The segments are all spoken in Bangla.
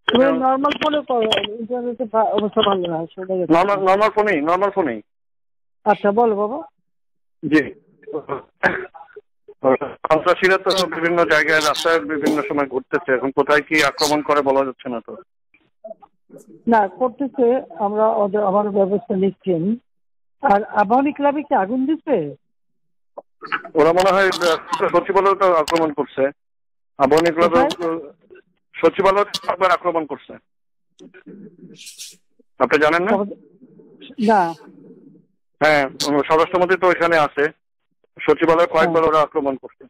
তুমি নর্মাল ফোনে করো, ইন্টারনেটে অবস্থা ভালো না। নর্মাল ফোনেই। আচ্ছা বলো বাবা। জি, সন্ত্রাসীরা তো বিভিন্ন জায়গায় রাস্তায় বিভিন্ন সময় ঘুরতেছে, এখন কোথায় কি আক্রমণ করে বলা যাচ্ছে না তো। না করতেছে, আমরা আমার ব্যবস্থা নিচ্ছি আমি। আর আবাহনী ক্লাবে কি আগুন দিচ্ছে? ওরা মনে হয় সচিবালয় তো আক্রমণ করছে, আবাহনী ক্লাবে সচিবালয় একবার আক্রমণ করছে, আপনি জানেন না? না। হ্যাঁ, স্বরাষ্ট্রমন্ত্রী তো এখানে আছে, সচিবালয় কয়েকবার ওরা আক্রমণ করছে।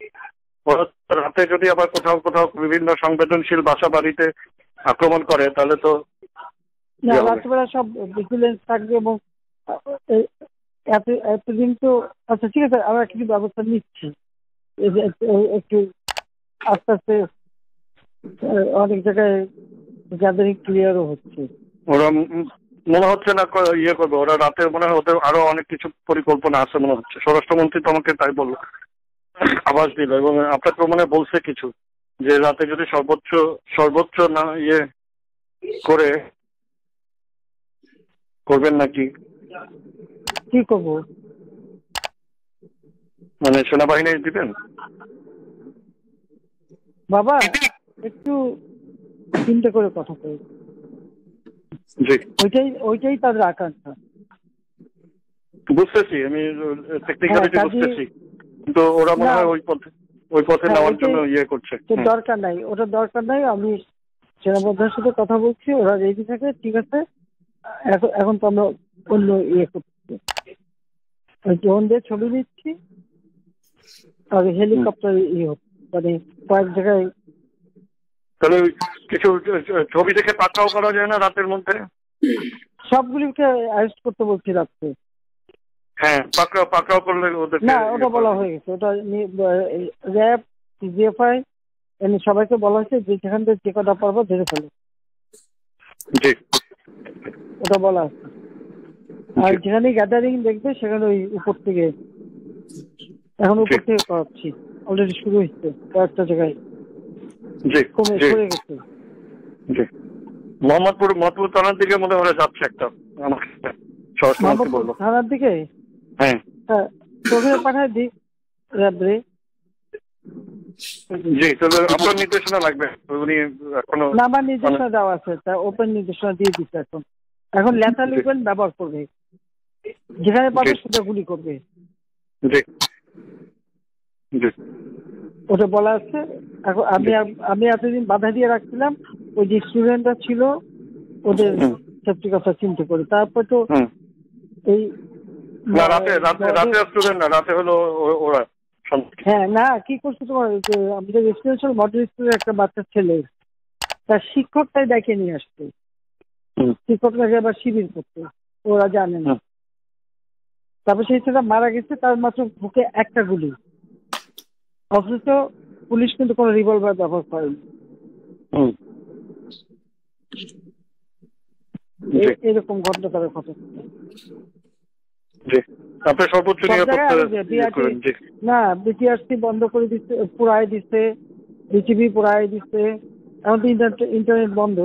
ওরা রাতে যদি আবার কোথাও কোথাও বিভিন্ন সংবেদনশীল বাসা বাড়িতে আক্রমণ করে তাহলে তো রাত্রিবেলা সব ভিজিলেন্স থাকবে এবং এতদিন তো। আচ্ছা ঠিক আছে, আমরা কিছু ব্যবস্থা নিচ্ছি, একটু আস্তে আস্তে অনেক জায়গায় গ্যাদারিং ক্লিয়ারও হচ্ছে। ওরা মনে হচ্ছে না ইয়ে করবে, ওরা রাতে মনে হয় ওদের আরো অনেক কিছু পরিকল্পনা আছে মনে হচ্ছে। স্বরাষ্ট্রমন্ত্রী তো আমাকে তাই বললো, আভাস দিল, এবং আপনাকে মনে বলছে কিছু যে রাতে যদি সর্বোচ্চ না ইয়ে করে করবেন নাকি। কি করবো মানে সেনাবাহিনী দিবেন? বাবা একটু চিন্তা করে কথা কই। ওইটাই তাদের আকাঙ্ক্ষা। বুঝতেছি, আমি টেকনিক্যালিটি বুঝতেছি, কিন্তু ওরা মনে হয় ওই পথে নেওয়ার জন্য ইয়ে করছে। দরকার নাই, ওটা দরকার নাই। আমি সেনাবাহিনীর সাথে কথা বলছি, ওরা রেডি থাকে, ঠিক আছে। এখন তো আমরা অন্য ইয়ে করছি, ড্রোন দিয়ে ছবি নিচ্ছি, আর হেলিকপ্টার ইয়ে হচ্ছে, মানে কয়েক জায়গায়। তাহলে কিছু ছবি দেখে পাকড়াও করা যায় না রাতের মধ্যে? সবগুলিকে অ্যারেস্ট করতে বলছি রাত্রে। হ্যাঁ, পাকড়াও করলে ওদের না, ওটা বলা হয়ে গেছে, ওটা র্যাব সিজিএফআই সবাইকে বলা হয়েছে যে যেখান থেকে যে কটা পারবো ধরে ফেলো। জি, ওটা বলা আছে। আর যেখানে গ্যাদারিং দেখবে সেখানে ওই উপর থেকে, এখন উপর থেকে করাচ্ছি, অলরেডি শুরু হয়েছে কয়েকটা জায়গায়, সরে গেছে। জি, মোহাম্মদপুর থানার দিকে মনে হয় যাচ্ছে একটা, থানার দিকে। হ্যাঁ, তোকে পাঠায় দিই র্যাবরে। জি, তাহলে আপনার নির্দেশনা লাগবে। উনি এখনো না, আমার নির্দেশনা দেওয়া আছে, তা ওপেন নির্দেশনা দিয়ে দিচ্ছে। এখন লেথা লিখবেন ব্যবহার করবে, যেখানে পাবে সেটা গুলি করবে। জি, জি, ওটা বলা আছে। এখন আমি এতদিন বাধা দিয়ে রাখছিলাম, ওই যে স্টুডেন্টরা ছিল ওদের সেফটি কথা চিন্তা করে। তারপর তো এই রাতে স্টুডেন্ট না, রাতে হলো ওরা। হ্যাঁ, না কি করছে তোমার, আমাদের রেসিডেন্সিয়াল মডেল স্কুলের একটা বাচ্চা ছেলে, তার শিক্ষকটাই ডেকে নিয়ে আসতো, শিক্ষকটাকে আবার শিবির করতো, ওরা জানে না। তারপর সেই ছেলেটা মারা গেছে, তার মাত্র বুকে একটা গুলি, অথচ পুলিশ কিন্তু কোনো রিভলভার ব্যবহার করেনি। এরকম ঘটনা তারা ঘটাচ্ছে। না, বিটিআরসি বন্ধ করে দিচ্ছে, পুরাই দিচ্ছে, বিটিভি পুরাই দিচ্ছে। এখন তো ইন্টারনেট বন্ধ,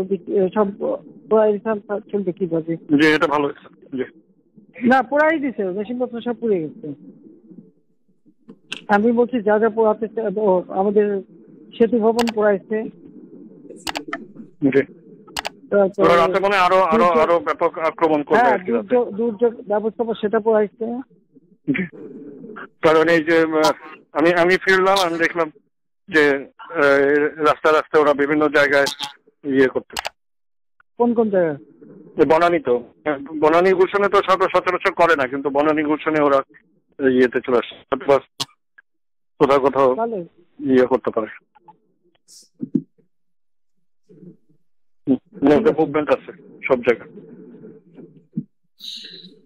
সব পুরাই চলবে কিভাবে? না, পুরাই দিচ্ছে, মেশিনপত্র সব পুড়ে গেছে। আমি বলছি যা যা পোড়াতে, আমাদের সেতু ভবন পোড়াইছে, দুর্যোগ ব্যবস্থাপনা সেটা পোড়াইছে। কারণ এই যে আমি ফিরলাম, আমি দেখলাম যে রাস্তায় ওরা বিভিন্ন জায়গায় ইয়ে করতেছে। কোন কোন জায়গায়? বনানী তো, বনানী গুলশানে তো সচরাচর করে না, কিন্তু বনানী গুলশানে ওরা ইয়েতে চলে আসছে, কোথাও ইয়ে করতে পারে, মুভমেন্ট আছে সব জায়গায়।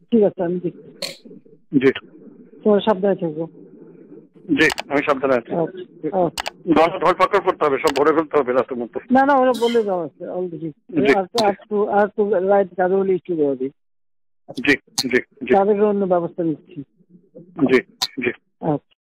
ঠিক আছে, আমি দেখছি। জি, তোমার সাবধানে থাকবো। জি, আমি সাবধানে আছি। ধরপাকড় করতে হবে, সব ভরে ফেলতে হবে রাতের মধ্যে। না, ওরা বলে দেওয়া আছে অলরেডি। আর তো রাইট গাড়ি একটু দেওয়া দিই। জি, জি, জি, তাদেরকে অন্য ব্যবস্থা নিচ্ছি। জি, জি। আচ্ছা।